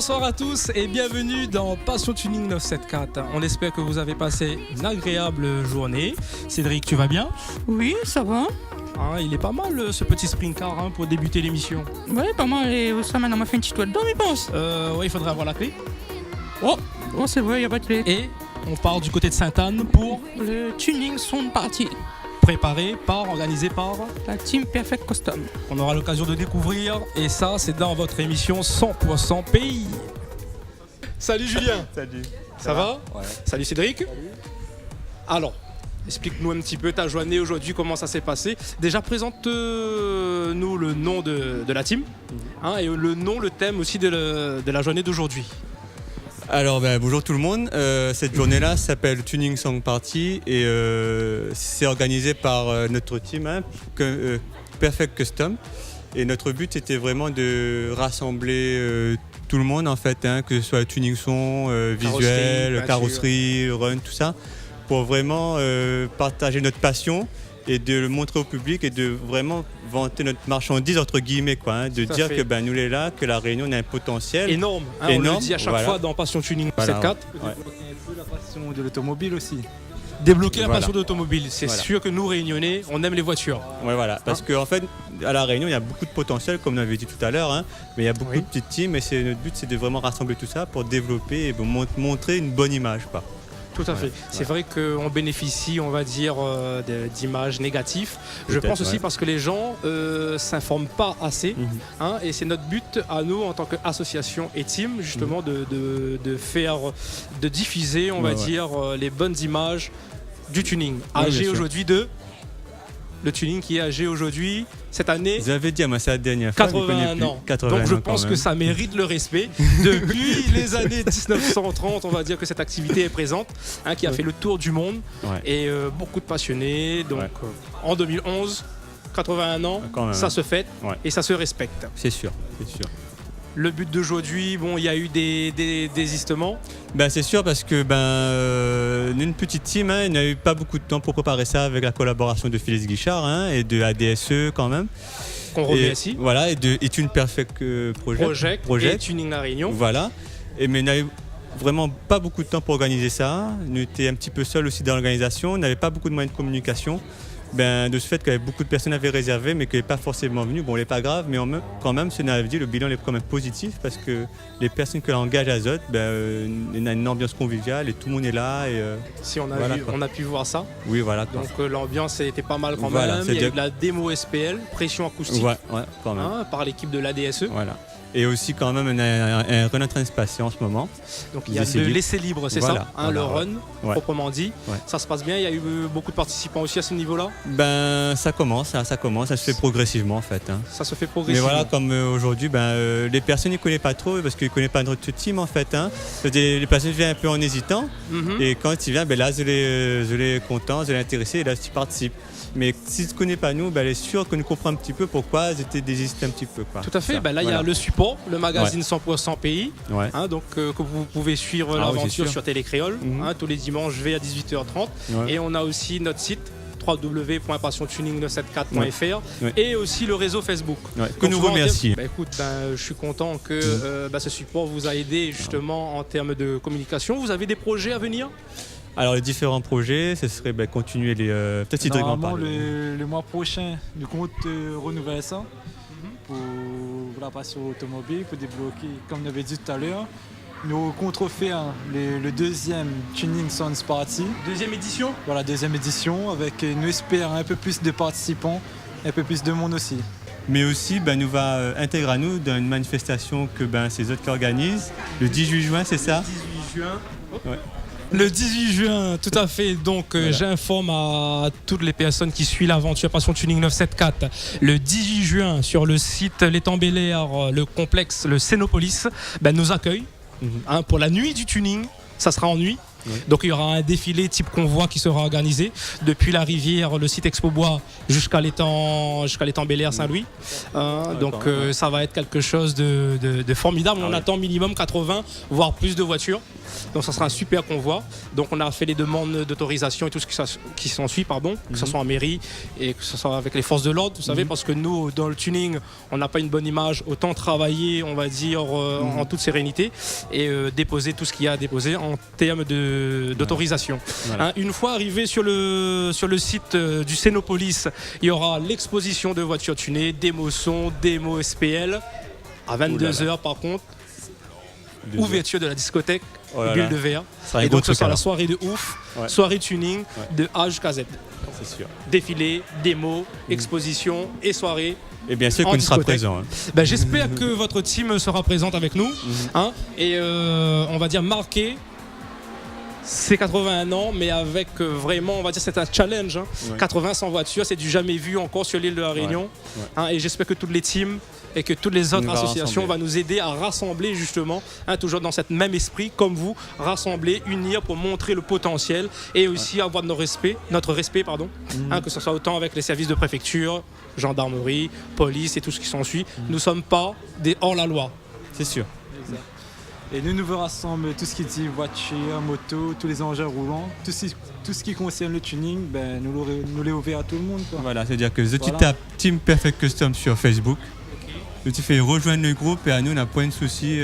Bonsoir à tous et bienvenue dans Passion Tuning 974. On espère que vous avez passé une agréable journée. Cédric, tu vas bien? Oui, ça va. Il est pas mal ce petit sprint car pour débuter l'émission. Ouais, pas mal. Et ça, maintenant, on m'a fait une petite toile d'homme, il pense. Ouais, il faudrait avoir la clé. Oh, c'est vrai, il n'y a pas de clé. Et on part du côté de Sainte-Anne pour le tuning sound party. Organisé par la team Perfect Custom. On aura l'occasion de découvrir et ça c'est dans votre émission 100% pays. Salut Julien. Salut. Ça va? Ouais. Salut Cédric. Salut. Alors, explique-nous un petit peu ta journée aujourd'hui, comment ça s'est passé. Déjà présente-nous le nom de la team et le thème aussi de la journée d'aujourd'hui. Alors bonjour tout le monde, cette journée-là s'appelle Tuning Song Party et c'est organisé par notre team Perfect Custom et notre but était vraiment de rassembler tout le monde en fait, que ce soit tuning son, visuel, carrosserie, run, tout ça, pour vraiment partager notre passion et de le montrer au public et de vraiment vanter notre marchandise entre guillemets de dire que nous les là, que la Réunion a un potentiel énorme, on le dit à chaque fois dans Passion Tuning 74. Débloquer un peu la passion de l'automobile aussi. Débloquer la passion de l'automobile, c'est sûr que nous Réunionnais, on aime les voitures. Ouais, voilà, parce qu'en fait, à la Réunion, il y a beaucoup de potentiel, comme on avait dit tout à l'heure, mais il y a beaucoup de petites teams et notre but c'est de vraiment rassembler tout ça pour développer et montrer une bonne image. Tout à fait. C'est vrai qu'on bénéficie, on va dire, d'images négatives. Je pense aussi parce que les gens s'informent pas assez. Et c'est notre but à nous, en tant qu'association et team, justement, de diffuser, on va dire, les bonnes images du tuning. Âgé aujourd'hui le tuning qui est âgé aujourd'hui, cette année, vous avez dit à moi, c'est la dernière fois, 81 ans. 80 Donc je ans pense que ça mérite le respect. Depuis les années 1930, on va dire que cette activité est présente, qui a fait le tour du monde et beaucoup de passionnés. Donc en 2011, 81 ans, ça se fête et ça se respecte. C'est sûr, c'est sûr. Le but d'aujourd'hui, il y a eu des désistements. C'est sûr parce que une petite team, il n'a eu pas beaucoup de temps pour préparer ça avec la collaboration de Phyllis Guichard et de ADSE quand même. Qu'on remet ici. Voilà, et de Tune Perfect Project et Tuning La Réunion. Voilà, mais il n'a eu vraiment pas beaucoup de temps pour organiser ça. Nous étions un petit peu seuls aussi dans l'organisation, on n'avait pas beaucoup de moyens de communication. De ce fait que beaucoup de personnes avaient réservé mais qui n'étaient pas forcément venues, ce n'est pas grave, mais quand même, ce qu'on avait dit, le bilan est quand même positif parce que les personnes que l'engage Azote, il y a une ambiance conviviale et tout le monde est là. Si on a pu voir ça. Oui, voilà. Donc l'ambiance était pas mal quand même. Il y a eu de la démo SPL, pression acoustique, quand même. Par l'équipe de l'ADSE. Voilà. Et aussi quand même un run en train de se passer en ce moment. Donc il y a le laisser libre, c'est ça, le run proprement dit. Ça se passe bien, il y a eu beaucoup de participants aussi à ce niveau-là. Ça commence, ça se fait progressivement en fait. Ça se fait progressivement. Mais voilà, comme aujourd'hui, les personnes ne connaissent pas trop parce qu'ils ne connaissent pas notre team en fait. Les personnes viennent un peu en hésitant et quand ils viennent, là, je les content, je les intéressé et là, ils participent. Mais si tu ne connais pas nous, elle est sûr que nous comprenons un petit peu pourquoi ils étaient désistés un petit peu. Tout à fait, là il y a le support, le magazine 100% pays, donc que vous pouvez suivre l'aventure sur Télécréole, tous les dimanches V à 18h30. Et on a aussi notre site www.passiontuning974.fr et aussi le réseau Facebook. Que nous remercions. Écoute, je suis content que ce support vous a aidé justement en termes de communication. Vous avez des projets à venir ? Alors les différents projets, ce serait continuer les... Peut-être Cédric en parle. Le mois prochain, nous comptons renouveler ça pour la passion automobile, pour débloquer, comme on avait dit tout à l'heure. Nous comptons faire le deuxième Tuning Sounds Party. Deuxième édition ? Voilà, deuxième édition, avec nous espérons un peu plus de participants, un peu plus de monde aussi. Mais aussi, nous va intégrer à nous dans une manifestation que ces autres qui organisent, le 18 juin, c'est ça ? Le 18 juin. Le 18 juin, tout à fait. Donc, j'informe à toutes les personnes qui suivent l'aventure Passion Tuning 974. Le 18 juin, sur le site L'Étang Bel-Air, le complexe, le Cénopolis, nous accueille pour la nuit du tuning. Ça sera en nuit. Oui. Donc il y aura un défilé type convoi qui sera organisé depuis la rivière, le site Expo Bois jusqu'à l'étang Bel Air Saint-Louis. Donc ça va être quelque chose de formidable. On attend minimum 80 voire plus de voitures. Donc ça sera un super convoi. Donc on a fait les demandes d'autorisation et tout ce qui s'ensuit, que ce soit en mairie et que ce soit avec les forces de l'ordre, vous savez, parce que nous dans le tuning on n'a pas une bonne image, autant travailler on va dire en toute sérénité et déposer tout ce qu'il y a à déposer en termes d'autorisation. Voilà. Une fois arrivé sur le site du Cénopolis, il y aura l'exposition de voitures tunées, démo son, démo SPL à 22h par contre. Ouverture de la discothèque, Bulle de Verre. Et donc ce sera la soirée de ouf, soirée tuning de A jusqu'à Z. C'est sûr. Défilé, démo, exposition et soirée. Et bien sûr qu'on sera présent. J'espère que votre team sera présente avec nous. Et on va dire marquer ces 81 ans, mais avec vraiment, on va dire, c'est un challenge. 80-100 voitures, c'est du jamais vu encore sur l'île de la Réunion. Et j'espère que toutes les teams et que toutes les autres associations vont nous aider à rassembler justement, toujours dans cet même esprit, comme vous, rassembler, unir pour montrer le potentiel et aussi avoir notre respect, que ce soit autant avec les services de préfecture, gendarmerie, police et tout ce qui s'ensuit. Nous ne sommes pas des hors-la-loi. C'est sûr. Et nous vous rassemblons tout ce qui dit voiture, moto, tous les engins roulants, tout ce qui concerne le tuning, nous les ouvrons à tout le monde. Quoi. Voilà, c'est-à-dire que tu tapes Team Perfect Custom sur Facebook, tu fais rejoindre le groupe et à nous on n'a pas de souci,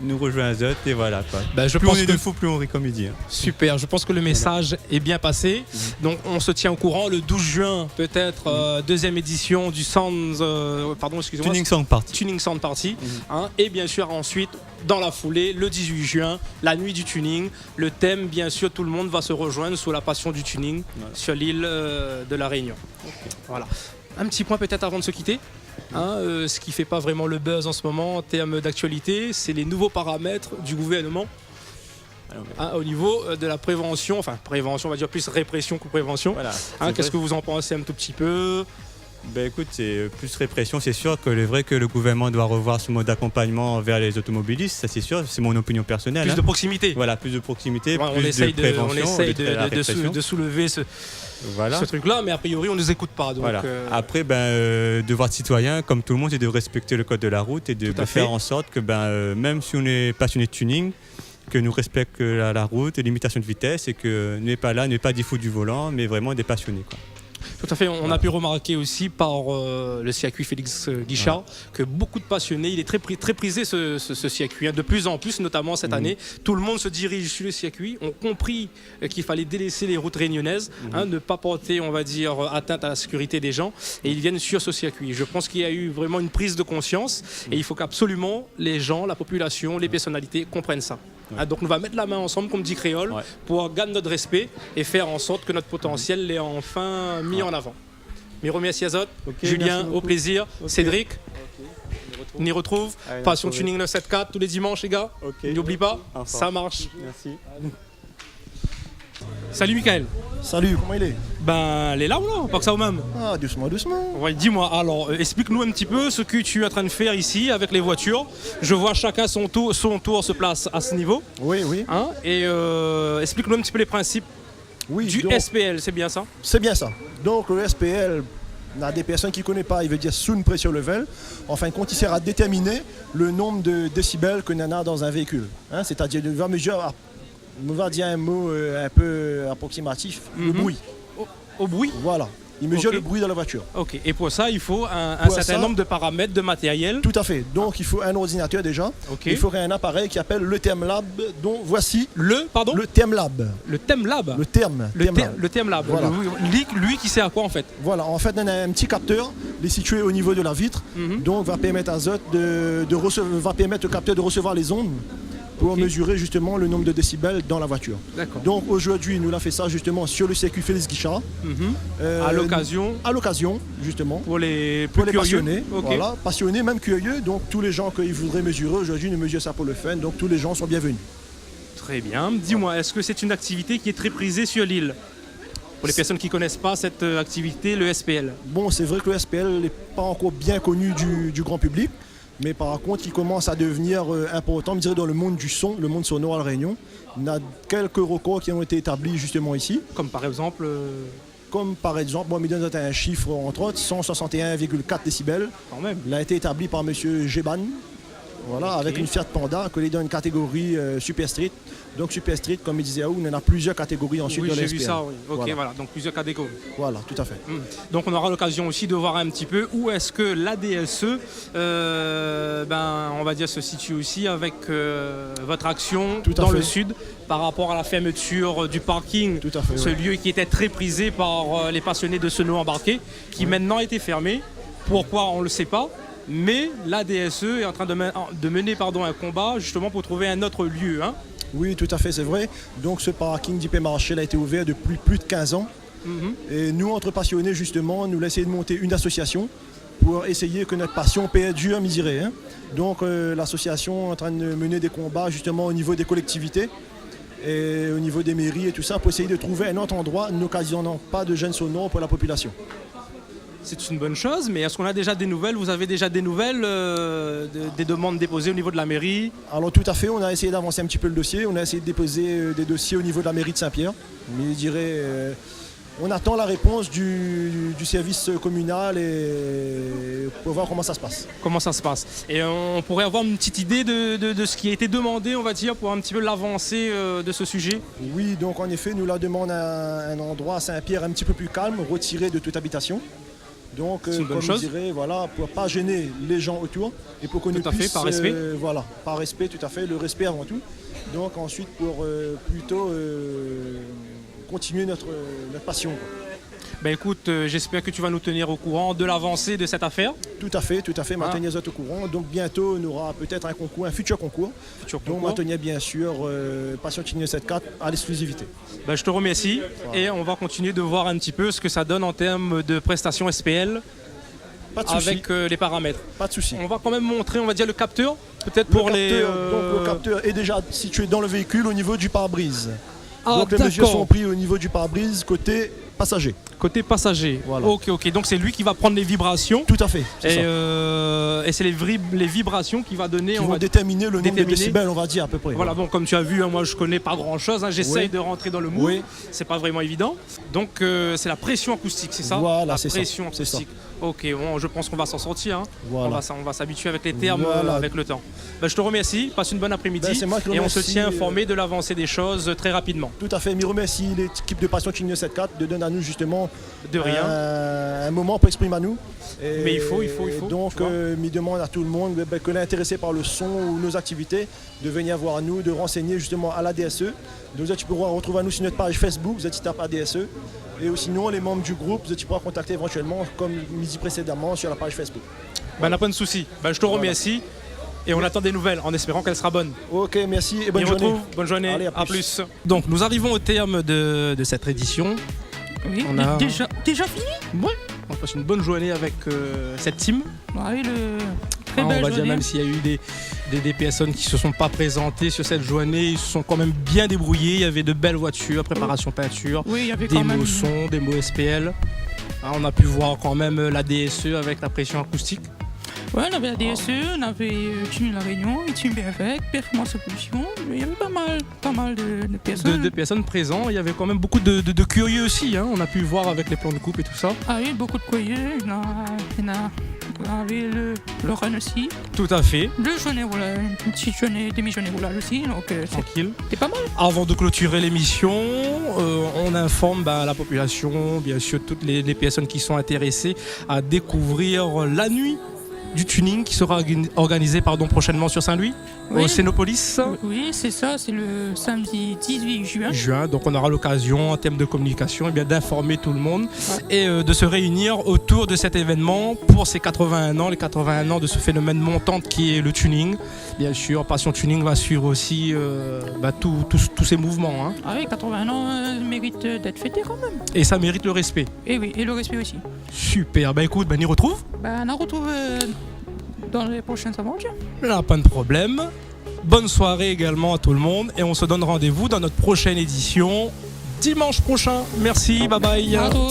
nous rejoindre à Zot et voilà. Quoi. Je plus pense on est que... de faux, plus on rit comme il dit. Super, je pense que le message est bien passé. Donc on se tient au courant le 12 juin, peut-être deuxième édition du Tuning Sound Party. Tuning Sound Party. Et bien sûr ensuite, dans la foulée, le 18 juin, la nuit du tuning. Le thème, bien sûr, tout le monde va se rejoindre sous la passion du tuning sur l'île de la Réunion. Voilà. Un petit point peut-être avant de se quitter. Ce qui ne fait pas vraiment le buzz en ce moment en termes d'actualité, c'est les nouveaux paramètres du gouvernement au niveau de la prévention, on va dire plus répression que prévention. Voilà, qu'est-ce que vous en pensez un tout petit peu? Écoute, c'est plus répression, c'est sûr que vrai que le gouvernement doit revoir son mode d'accompagnement vers les automobilistes, ça c'est sûr, c'est mon opinion personnelle. Plus de proximité. Voilà, plus de proximité, on plus essaye de prévention. On essaye de soulever ce truc-là, mais a priori on ne nous écoute pas. Donc, Après, devoir de citoyen, comme tout le monde, c'est de respecter le code de la route et de faire en sorte que même si on est passionné de tuning, que nous respectons la route et l'imitation de vitesse et que nous n'est pas là, n'est pas des fous du volant, mais vraiment des passionnés. Quoi. Tout à fait, on a pu remarquer aussi par le circuit Félix Guichard que beaucoup de passionnés, il est très prisé ce circuit. De plus en plus, notamment cette année, tout le monde se dirige sur le circuit, ont compris qu'il fallait délaisser les routes réunionnaises, ne pas porter, on va dire, atteinte à la sécurité des gens, et ils viennent sur ce circuit. Je pense qu'il y a eu vraiment une prise de conscience et il faut qu'absolument les gens, la population, les personnalités comprennent ça. Donc on va mettre la main ensemble, comme dit Créole, pour gagner notre respect et faire en sorte que notre potentiel l'est enfin mis en avant. Mes remercie à Zot, Julien, au plaisir, Cédric, on y retrouve. Passion Tuning 974 tous les dimanches les gars, n'oublie pas, ça marche. Merci. Salut Michael. Salut, comment il est? Elle est là ou là? Pas que ça ou même? Doucement. Ouais, dis-moi, alors explique-nous un petit peu ce que tu es en train de faire ici avec les voitures. Je vois chacun son tour se place à ce niveau. Oui. Et explique-nous un petit peu les principes du SPL, c'est bien ça? C'est bien ça. Donc le SPL, il y a des personnes qui ne connaissent pas, il veut dire Sound Pressure Level. En fin de compte, il sert à déterminer le nombre de décibels que l'on a dans un véhicule. C'est-à-dire, il va mesurer, on va dire un mot un peu approximatif, le bruit. Au bruit? Voilà. Il mesure le bruit dans la voiture. Ok. Et pour ça, il faut un certain nombre de paramètres de matériel. Tout à fait. Donc, il faut un ordinateur déjà. Il faudrait un appareil qui s'appelle le ThermLab, dont voici le ThermLab. Le ThermLab. Le ThermLab. Voilà. Lui qui sert à quoi en fait? Voilà. En fait, on a un petit capteur, il est situé au niveau de la vitre, donc va permettre à Zot va permettre au capteur de recevoir les ondes pour mesurer justement le nombre de décibels dans la voiture. D'accord. Donc aujourd'hui, nous l'avons fait ça justement sur le circuit Félix Guichard. À l'occasion, justement. Pour les passionnés. Voilà, passionnés, même curieux. Donc tous les gens qui voudraient mesurer aujourd'hui, nous mesurent ça pour le fun. Donc tous les gens sont bienvenus. Très bien. Dis-moi, est-ce que c'est une activité qui est très prisée sur l'île? Pour les personnes qui ne connaissent pas cette activité, le SPL. Bon, c'est vrai que le SPL n'est pas encore bien connu du grand public. mais par contre qui commence à devenir important, je dirais, dans le monde du son, le monde sonore à La Réunion. On a quelques records qui ont été établis justement ici. Comme par exemple... Comme par exemple, moi, je me donne un chiffre entre autres, 161,4 décibels. Quand même. Il a été établi par M. Geban, voilà, avec une Fiat Panda, collé dans une catégorie Super Street. Donc Super Street, comme il disait, on en a plusieurs catégories ensuite Oui, dans j'ai l'SPL. vu ça, oui. Ok, Voilà. voilà, donc plusieurs catégories. Voilà, tout à fait. Donc on aura l'occasion aussi de voir un petit peu où est-ce que l'ADSE, on va dire, se situe aussi avec votre action Tout à dans fait. le sud par rapport à la fermeture du parking, Tout à fait, ce ouais. lieu qui était très prisé par les passionnés de Sono embarqué, qui maintenant a été fermé. Pourquoi, on ne le sait pas. Mais l'ADSE est en train de mener un combat justement pour trouver un autre lieu. Hein. Oui, tout à fait, c'est vrai. Donc ce parking d'IP Marché a été ouvert depuis plus de 15 ans. Et nous, entre passionnés, justement, nous essayons de monter une association pour essayer que notre passion paie dur miséré. Hein. Donc l'association est en train de mener des combats justement au niveau des collectivités et au niveau des mairies et tout ça pour essayer de trouver un autre endroit n'occasionnant pas de gêne sonore pour la population. C'est une bonne chose, mais est-ce qu'on a déjà des nouvelles? Vous avez déjà des nouvelles des demandes déposées au niveau de la mairie? Alors tout à fait, on a essayé d'avancer un petit peu le dossier, on a essayé de déposer des dossiers au niveau de la mairie de Saint-Pierre, mais je dirais on attend la réponse du service communal et pour voir comment ça se passe. Comment ça se passe? Et on pourrait avoir une petite idée de ce qui a été demandé, on va dire, pour un petit peu l'avancée de ce sujet? Oui, donc en effet, nous la demandons un endroit à Saint-Pierre un petit peu plus calme, retiré de toute habitation. Donc, C'est une bonne comme chose. je dirais, voilà, pour ne pas gêner les gens autour et pour qu'on Tout à fait, puisse, par respect. voilà, par respect, tout à fait, le respect avant tout. Donc ensuite, pour plutôt continuer notre passion. Quoi. Ben écoute, j'espère que tu vas nous tenir au courant de l'avancée de cette affaire. Tout à fait, maintenir au courant. Donc bientôt, on aura peut-être un concours, un futur concours. Donc maintenir bien sûr Passion Tuning 7.4 à l'exclusivité. Ben, je te remercie et on va continuer de voir un petit peu ce que ça donne en termes de prestations SPL Pas de souci, avec les paramètres. pas de souci. On va quand même montrer, on va dire, le capteur, peut-être pour les... Donc le capteur est déjà situé dans le véhicule au niveau du pare-brise. Ah, donc les mesures d'accord. sont prises au niveau du pare-brise côté passager. Côté passager. Voilà. Ok. Donc c'est lui qui va prendre les vibrations. Tout à fait. C'est ça. Et c'est les vibrations qui va donner... Qui on vont va- déterminer le nombre de déterminer. décibels, on va dire à peu près. Voilà, bon, comme tu as vu, hein, moi je connais pas grand chose, j'essaye Oui. de rentrer dans le moule, Oui. c'est pas vraiment évident. Donc c'est la pression acoustique, c'est ça? Voilà, la c'est ça, pression c'est ça. acoustique. Ok, bon, je pense qu'on va s'en sortir, hein. Voilà. On va s'habituer avec les termes, Voilà. avec le temps. Ben, je te remercie, passe une bonne après-midi Ben, c'est moi qui et on se remercie, tient informé de l'avancée des choses très rapidement. Tout à fait. Je remercie l'équipe de Passion Tuning 7.4 de donner à nous justement De rien. un moment pour exprimer à nous. Et Mais il faut. Donc, tu vois. je demande à tout le monde que l'est intéressé par le son ou nos activités de venir voir nous, de renseigner justement à la DSE. Donc, tu pourras retrouver à nous sur notre page Facebook, vous êtes tapé ADSE. Et sinon, les membres du groupe, tu pourras contacter éventuellement, comme midi précédemment, sur la page Facebook. Ben, n'a pas de souci. Ben, je te remercie et on attend des nouvelles en espérant qu'elle sera bonne. Ok, merci et bonne On journée. retrouve. Bonne journée, Allez, à plus. Donc nous arrivons au terme de cette édition. Oui, On a- déjà fini? Ouais, on passe une bonne journée avec cette team. Oui, très On belle va dire, journée. même s'il y a eu des personnes qui ne se sont pas présentées sur cette journée, ils se sont quand même bien débrouillés. Il y avait de belles voitures, préparation peinture, Oui, il y avait des quand même... mots son, des mots SPL. Hein, on a pu voir quand même la DSE avec la pression acoustique. Ouais, on avait la DSE, on avait Tuning La Réunion, Team Perfect, Performance Solution. Il y avait pas mal de personnes. De personnes présentes. Il y avait quand même beaucoup de curieux aussi. Hein. On a pu voir avec les plans de coupe et tout ça. Ah oui, beaucoup de courriers. On avait le run aussi. Tout à fait. Deux journées, voilà, une petite journée, demi-journée roulage aussi. Donc Tranquille. c'était pas mal. Avant de clôturer l'émission, on informe la population, bien sûr toutes les personnes qui sont intéressées à découvrir la nuit du tuning qui sera organisée prochainement sur Saint-Louis, Oui. au Cénopolis. Oui, c'est ça, c'est le samedi 18 juin. Donc on aura l'occasion en termes de communication d'informer tout le monde et de se réunir autour de cet événement pour ces 81 ans, les 81 ans de ce phénomène montant qui est le tuning. Bien sûr, Passion Tuning va suivre aussi tous ces mouvements. Hein. Ah oui, 81 ans mérite d'être fêté quand même. Et ça mérite le respect. Et oui, et le respect aussi. Super, écoute, on y retrouve. On en retrouve dans les prochaines aventures. Là, pas de problème. Bonne soirée également à tout le monde et on se donne rendez-vous dans notre prochaine édition dimanche prochain. Merci, bye bye. À bientôt.